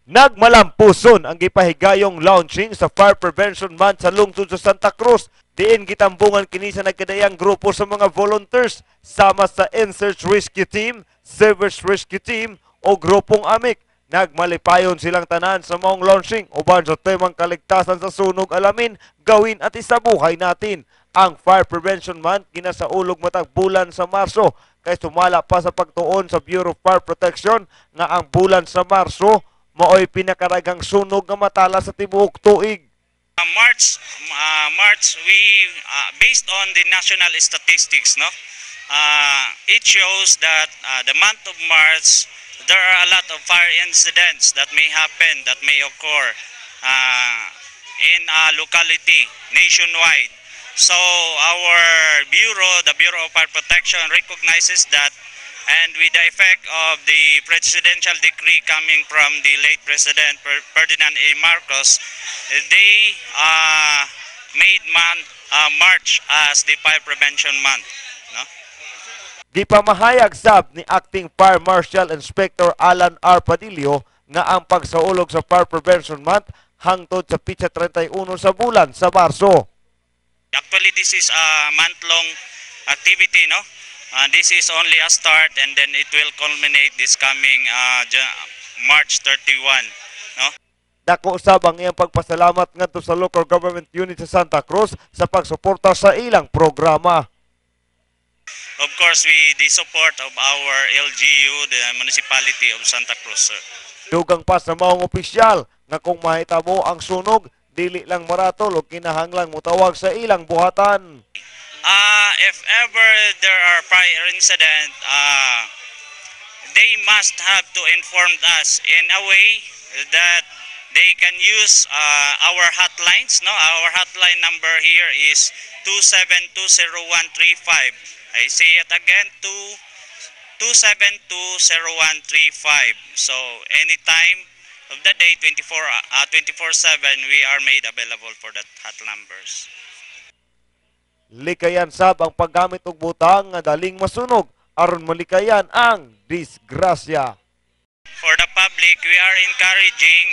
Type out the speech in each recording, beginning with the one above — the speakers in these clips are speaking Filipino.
Nagmalampuson ang gipahigayong launching sa Fire Prevention Month sa lungsod sa Santa Cruz. Diin gitambungan kini sa nagkadayang grupo sa mga volunteers sama sa In-Search Rescue Team, Service Rescue Team o grupong amik. Nagmalipayon silang tanan sa maong launching uban sa temang kaligtasan sa sunog alamin, gawin at isabuhay natin. Ang Fire Prevention Month ginasaulog matag bulan sa Marso kay sumala pa sa pagtuon sa Bureau of Fire Protection nga ang bulan sa Marso mao'y pinakaragang sunog nga matala sa tibuok tuig. March we based on the national statistics, no, it shows that the month of March there are a lot of fire incidents that may happen, that may occur in a locality nationwide. So our bureau, the Bureau of Fire Protection, recognizes that, and with the effect of the presidential decree coming from the late President Ferdinand A. Marcos, they made March as the Fire Prevention Month. No? Gipamahayag sab ni Acting Fire Marshal Inspector Alan R. Padillo nga ang pagsaulog sa Fire Prevention Month hangtod sa pitsa 31 sa bulan sa Marso. Actually, this is a month-long activity, no? This is only a start, and then it will culminate this coming March 31, no? Dako usab ang iyang pagpasalamat ngadto sa local government unit sa Santa Cruz sa pagsuporta sa ilang programa. Of course, with the support of our LGU, the municipality of Santa Cruz, sir. Dugang pa sa maong opisyal na kung mahitabo ang sunog, dili lang maratol o kinahanglang mutawag sa ilang buhatan. If ever there are prior incident, they must have to inform us in a way that they can use our hotlines. No, our hotline number here is 2720135. I say it again, 2720135. So anytime of the day, 24/7, we are made available for that hot numbers. Likayan sab ang paggamit og butang nga daling masunog aron malikayan ang disgrasya. For the public, we are encouraging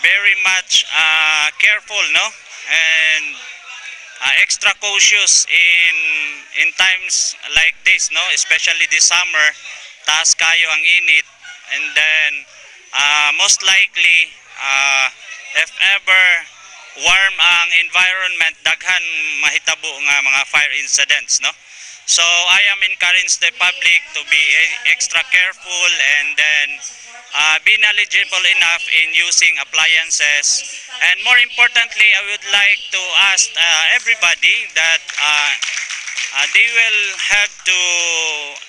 very much careful, no, and extra cautious in times like this, no, especially this summer. Taas kayo ang init, and then most likely if ever warm ang environment, daghan mahitabo nga mga fire incidents, no. So I am encouraging the public to be extra careful, and then be knowledgeable enough in using appliances. And more importantly, I would like to ask everybody that they will have to,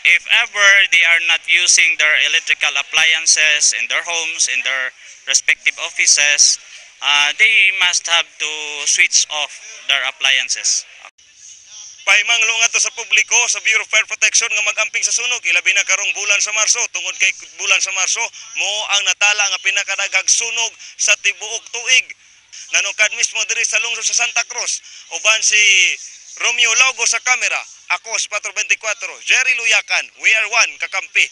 if ever they are not using their electrical appliances in their homes, in their respective offices, they must have to switch off their appliances. Pahimanglo nga to sa publiko sa Bureau of Fire Protection nga magamping sa sunog, ilabi na karong bulan sa Marso. Tungod kay bulan sa Marso mo ang natala nga pinakadaghang sunog sa tibuok tuig. Nanukad mismo diri sa lungsod sa Santa Cruz, uban si Romeo Laugo sa kamera, ako sa 424, Jerry Luyakan, we are one, kakampi.